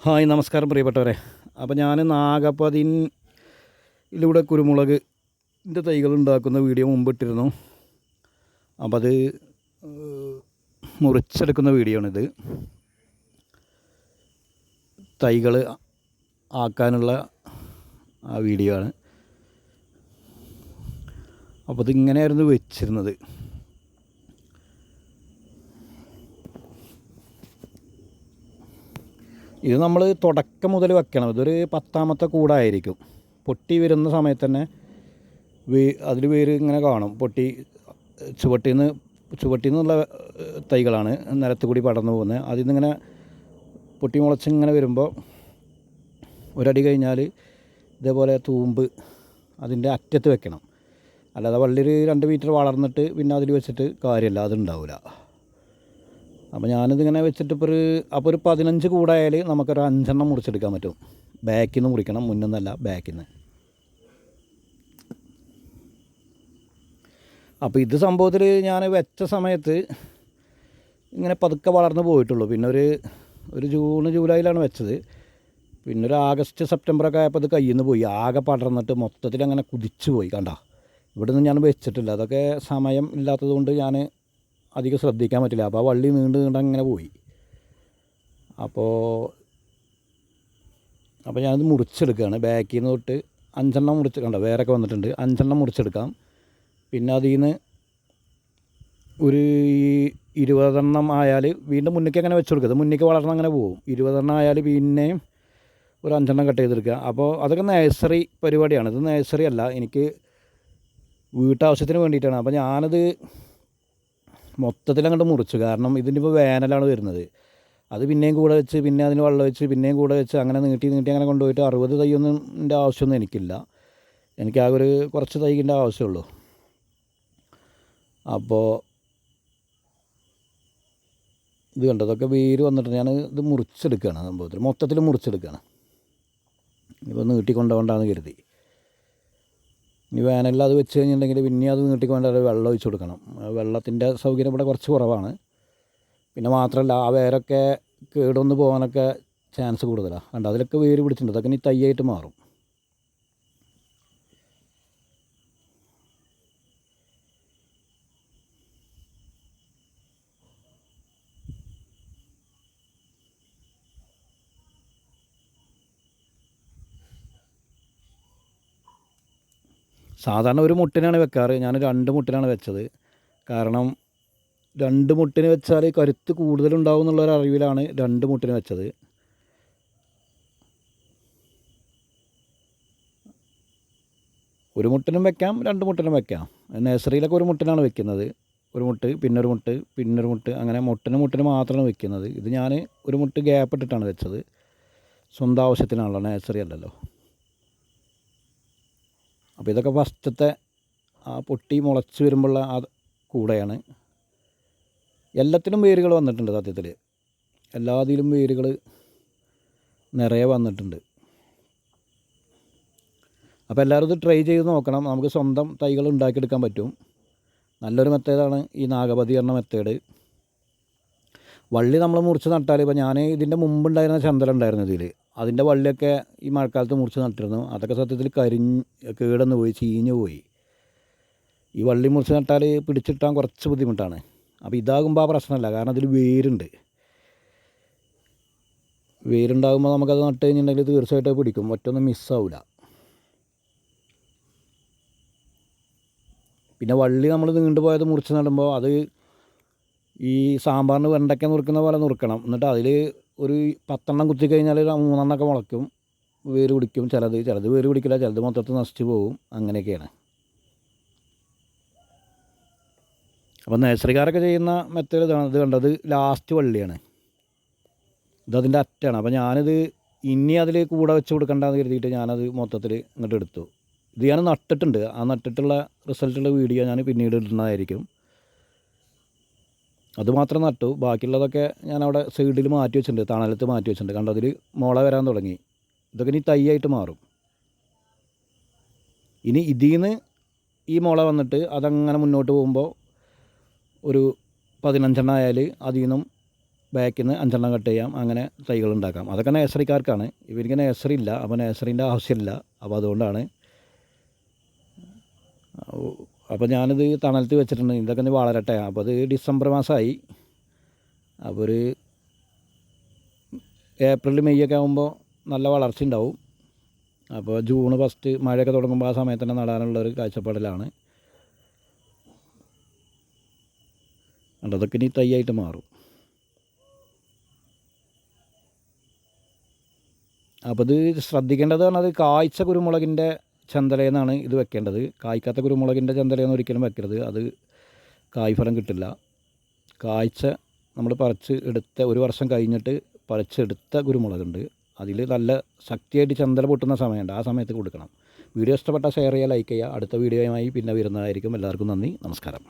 Hi നമസ്കാരം പ്രിയപ്പെട്ടവരെ. അപ്പോൾ ഞാൻ നാഗപ്പതിയിലൂടെ കുരുമുളകിൻ്റെ തൈകൾ ഉണ്ടാക്കുന്ന വീഡിയോ മുമ്പിട്ടിരുന്നു. അപ്പോൾ അത് മുറിച്ചെടുക്കുന്ന വീഡിയോ ആണിത്. തൈകൾ ആക്കാനുള്ള ആ വീഡിയോ ആണ്. അപ്പോൾ ഇതിങ്ങനെയായിരുന്നു വെച്ചിരുന്നത്. ഇത് നമ്മൾ തുടക്കം മുതൽ വെക്കണം. ഇതൊരു 10ാമത്തെ കൂടായിരിക്കും. പൊട്ടി വരുന്ന സമയത്ത് തന്നെ അതിൽ വേര് ഇങ്ങനെ കാണും. ചുവട്ടിൽ നിന്നുള്ള തൈകളാണ് നിലത്ത് കൂടി പടർന്നു പോകുന്നത്. അതിൽ നിന്നിങ്ങനെ പൊട്ടി മുളച്ചിങ്ങനെ വരുമ്പോൾ ഒരടി കഴിഞ്ഞാൽ ഇതേപോലെ തൂമ്പ് അതിൻ്റെ അറ്റത്ത് വെക്കണം. അല്ലാതെ വള്ളി 2 മീറ്റർ വളർന്നിട്ട് പിന്നെ അതിൽ വെച്ചിട്ട് കാര്യമില്ല, അതുണ്ടാവില്ല. അപ്പോൾ ഞാനിതിങ്ങനെ വെച്ചിട്ട് ഇപ്പോൾ ഒരു 15 കൂടായാൽ നമുക്കൊരു 5 മുറിച്ചെടുക്കാൻ പറ്റും. ബാക്കിൽ നിന്ന് മുറിക്കണം, മുന്നിൽ നിന്നല്ല, ബാക്കിൽ നിന്ന്. അപ്പോൾ ഇത് സംഭവത്തിൽ ഞാൻ വെച്ച സമയത്ത് ഇങ്ങനെ പതുക്കെ വളർന്നു പോയിട്ടുള്ളൂ. പിന്നെ ഒരു ജൂൺ ജൂലൈയിലാണ് വെച്ചത്. പിന്നെ ഒരു ആഗസ്റ്റ് സെപ്റ്റംബറൊക്കെ ആയപ്പോൾ ഇത് കയ്യിൽ നിന്ന് പോയി. ആകെ പടർന്നിട്ട് മൊത്തത്തിൽ അങ്ങനെ കുതിച്ചു പോയി. കണ്ടോ, ഇവിടെ നിന്ന് ഞാൻ വെച്ചിട്ടില്ല. അതൊക്കെ സമയം ഇല്ലാത്തത് കൊണ്ട് ഞാൻ അധികം ശ്രദ്ധിക്കാൻ പറ്റില്ല. അപ്പോൾ ആ വള്ളി നീണ്ട് അങ്ങനെ പോയി. അപ്പോൾ ഞാനത് മുറിച്ചെടുക്കുകയാണ്. ബാക്കിൽ നിന്ന് തൊട്ട് 5 കണ്ടോ, വേരൊക്കെ വന്നിട്ടുണ്ട്. 5 മുറിച്ചെടുക്കാം. പിന്നെ അതിൽ നിന്ന് ഒരു 20 ആയാൽ വീണ്ടും മുന്നിലേക്ക് അങ്ങനെ വെച്ച് കൊടുക്കുക. മുന്നിലേക്ക് വളർന്ന് അങ്ങനെ പോകും. 20 ആയാൽ പിന്നെയും ഒരു 5 കട്ട് ചെയ്തെടുക്കുക. അപ്പോൾ അതൊക്കെ നഴ്സറി പരിപാടിയാണ്. ഇത് നഴ്സറി അല്ല, എനിക്ക് വീട്ടാവശ്യത്തിന് വേണ്ടിയിട്ടാണ്. അപ്പോൾ ഞാനത് മൊത്തത്തിൽ അങ്ങോട്ട് മുറിച്ചു. കാരണം ഇതിൻ്റെ ഇപ്പോൾ വേനലാണ് വരുന്നത്. അത് പിന്നെയും കൂടെ വെച്ച്, പിന്നെ അതിന് വെള്ളം വെച്ച്, പിന്നെയും കൂടെ വെച്ച്, അങ്ങനെ നീട്ടി അങ്ങനെ കൊണ്ടുപോയിട്ട് 60 തൈയൊന്നും ആവശ്യമൊന്നും എനിക്കില്ല. എനിക്കാകെ ഒരു കുറച്ച് തൈകിൻ്റെ ആവശ്യമുള്ളൂ. അപ്പോൾ ഇത് കണ്ടോ, ഇതൊക്കെ വേര് വന്നിട്ട് ഞാൻ ഇത് മുറിച്ചെടുക്കുകയാണ്. സംഭവത്തിൽ മൊത്തത്തിൽ മുറിച്ചെടുക്കുകയാണ്. ഇപ്പോൾ നീട്ടിക്കൊണ്ടുപോകണ്ടെന്ന് കരുതി. ഇനി വേനലിൽ അത് വെച്ച് കഴിഞ്ഞിട്ടുണ്ടെങ്കിൽ പിന്നെ അത് നീട്ടിക്കൊണ്ട് വെള്ളം ഒഴിച്ച് കൊടുക്കണം. വെള്ളത്തിൻ്റെ സൗകര്യം ഇവിടെ കുറച്ച് കുറവാണ്. പിന്നെ മാത്രമല്ല, ആ വേരൊക്കെ കേടൊന്ന് പോകാനൊക്കെ ചാൻസ് കൂടുതലാണ്. കണ്ടോ, അതിലൊക്കെ വേര് പിടിച്ചിട്ടുണ്ട്. അതൊക്കെ ഇനി തൈയായിട്ട് മാറും. സാധാരണ ഒരു മുട്ടിനാണ് വെക്കാറ്. ഞാൻ 2 മുട്ടിനാണ് വെച്ചത്. കാരണം 2 മുട്ടിന് വെച്ചാൽ കരുത്ത് കൂടുതലുണ്ടാവും എന്നുള്ളൊരു അറിവിലാണ് 2 മുട്ടിന് വെച്ചത്. ഒരു മുട്ടിനും വെക്കാം, 2 മുട്ടിനും വെക്കാം. നഴ്സറിയിലൊക്കെ ഒരു മുട്ടിനാണ് വെക്കുന്നത്. ഒരു മുട്ട്, പിന്നൊരു മുട്ട്, പിന്നൊരു മുട്ട്, അങ്ങനെ മുട്ടിന് മാത്രമാണ് വെക്കുന്നത്. ഇത് ഞാൻ ഒരു മുട്ട് ഗ്യാപ്പ് ഇട്ടിട്ടാണ് വെച്ചത്. സ്വന്തം ആവശ്യത്തിനാണല്ലോ, നഴ്സറി അല്ലല്ലോ. അപ്പോൾ ഇതൊക്കെ ഫസ്റ്റത്തെ ആ പൊട്ടി മുളച്ച് വരുമ്പോഴുള്ള ആ കൂടെയാണ്. എല്ലാത്തിനും വേരുകൾ വന്നിട്ടുണ്ട്. സത്യത്തിൽ എല്ലാത്തിലും വേരുകൾ നിറയെ വന്നിട്ടുണ്ട്. അപ്പോൾ എല്ലാവരും ഇത് ട്രൈ ചെയ്ത് നോക്കണം. നമുക്ക് സ്വന്തം തൈകൾ ഉണ്ടാക്കിയെടുക്കാൻ പറ്റും. നല്ലൊരു മെത്തേഡാണ് ഈ നാഗപതി എന്ന മെത്തേഡ്. വള്ളി നമ്മൾ മുറിച്ച് നട്ടാൽ, ഇപ്പോൾ ഞാൻ ഇതിൻ്റെ മുമ്പുണ്ടായിരുന്ന ചന്ദനം ഉണ്ടായിരുന്നു ഇതിൽ, അതിൻ്റെ വള്ളിയൊക്കെ ഈ മഴക്കാലത്ത് മുറിച്ച് നട്ടിരുന്നു. അതൊക്കെ സത്യത്തിൽ കേടന്ന് പോയി, ചീഞ്ഞ് പോയി. ഈ വള്ളി മുറിച്ച് നട്ടാൽ പിടിച്ചിട്ടാൻ കുറച്ച് ബുദ്ധിമുട്ടാണ്. അപ്പോൾ ഇതാകുമ്പോൾ ആ പ്രശ്നമല്ല. കാരണം അതിൽ വേരുണ്ടാകുമ്പോൾ നമുക്കത് നട്ട് കഴിഞ്ഞിട്ടുണ്ടെങ്കിൽ തീർച്ചയായിട്ടും പിടിക്കും. ഒറ്റൊന്നും മിസ്സാവില്ല. പിന്നെ വള്ളി നമ്മൾ നീണ്ടുപോയത് മുറിച്ച് നടുമ്പോൾ അത് ഈ സാമ്പാറിന് വെണ്ടയ്ക്ക നുറുക്കുന്ന പോലെ നുറുക്കണം. എന്നിട്ട് അതിൽ ഒരു 10 കുത്തിക്കഴിഞ്ഞാൽ 3 മുളയ്ക്കും, വേര് പിടിക്കും. ചിലത് വേര് പിടിക്കില്ല, ചിലത് മൊത്തത്തിൽ നശിച്ചു പോകും. അങ്ങനെയൊക്കെയാണ്. അപ്പോൾ നഴ്സറിക്കാരൊക്കെ ചെയ്യുന്ന മെത്തേഡ് ഇതാണ്. ഇത് കണ്ടത് ലാസ്റ്റ് വള്ളിയാണ്, ഇതതിൻ്റെ അറ്റാണ്. അപ്പോൾ ഞാനിത് ഇനി അതിൽ കൂടെ വെച്ച് കൊടുക്കണ്ടെന്ന് കരുതിയിട്ട് ഞാനത് മൊത്തത്തിൽ ഇങ്ങോട്ട് എടുത്തു. ഇത് ഞാൻ നട്ടിട്ടുണ്ട്. ആ നട്ടിട്ടുള്ള റിസൾട്ടുള്ള വീഡിയോ ഞാൻ പിന്നീട് ഇടുന്നതായിരിക്കും. അതുമാത്രം നട്ടു. ബാക്കിയുള്ളതൊക്കെ ഞാനവിടെ സൈഡിൽ മാറ്റി വെച്ചിട്ടുണ്ട്, തണലത്ത് മാറ്റി വെച്ചിട്ടുണ്ട്. കണ്ടോ, അതിൽ മുള വരാൻ തുടങ്ങി. ഇതൊക്കെ ഇനി തൈയായിട്ട് മാറും. ഇനി ഇതിൽ നിന്ന് ഈ മുള വന്നിട്ട് അതങ്ങനെ മുന്നോട്ട് പോകുമ്പോൾ ഒരു 15 ആയാൽ അതിൽ നിന്നും ബാക്കിൽ നിന്ന് 5 കട്ട് ചെയ്യാം. അങ്ങനെ തൈകൾ ഉണ്ടാക്കാം. അതൊക്കെ നേഴ്സറിക്കാർക്കാണ്. ഇവർക്ക് നേഴ്സറി ഇല്ല, അപ്പോൾ നേഴ്സറിൻ്റെ ആവശ്യമില്ല. അപ്പോൾ അതുകൊണ്ടാണ്. അപ്പോൾ ഞാനിത് തണലത്ത് വെച്ചിട്ടുണ്ട്. ഇതൊക്കെ ഒന്ന് വളരട്ടെ. അപ്പോൾ അത് ഡിസംബർ മാസമായി. അപ്പോൾ ഒരു ഏപ്രിൽ മെയ് ഒക്കെ ആകുമ്പോൾ നല്ല വളർച്ച ഉണ്ടാവും. അപ്പോൾ ജൂൺ ഫസ്റ്റ് മഴയൊക്കെ തുടങ്ങുമ്പോൾ ആ സമയത്ത് തന്നെ നടാനുള്ളൊരു കാഴ്ചപ്പാടിലാണ്. അതൊക്കെ ഇനി തൈയായിട്ട് മാറും. അപ്പോൾ ഇത് ശ്രദ്ധിക്കേണ്ടത് പറഞ്ഞത് കായ്ച്ച കുരുമുളകിൻ്റെ ചന്തലയെന്നാണ് ഇത് വെക്കേണ്ടത്. കായ്ക്കാത്ത കുരുമുളകിൻ്റെ ചന്തലയെന്ന് ഒരിക്കലും വെക്കരുത്. അത് കായ്ഫലം കിട്ടില്ല. കായ്ച്ച നമ്മൾ പറിച്ച് എടുത്ത 1 വർഷം കഴിഞ്ഞിട്ട് പറിച്ചെടുത്ത കുരുമുളകുണ്ട്, അതിൽ നല്ല ശക്തിയായിട്ട് ചന്തല പൊട്ടുന്ന സമയമുണ്ട്. ആ സമയത്ത് കൊടുക്കണം. വീഡിയോ ഇഷ്ടപ്പെട്ടാൽ ഷെയർ ചെയ്യുക, ലൈക്ക് ചെയ്യുക. അടുത്ത വീഡിയോയുമായി പിന്നെ വരുന്നതായിരിക്കും. എല്ലാവർക്കും നന്ദി, നമസ്കാരം.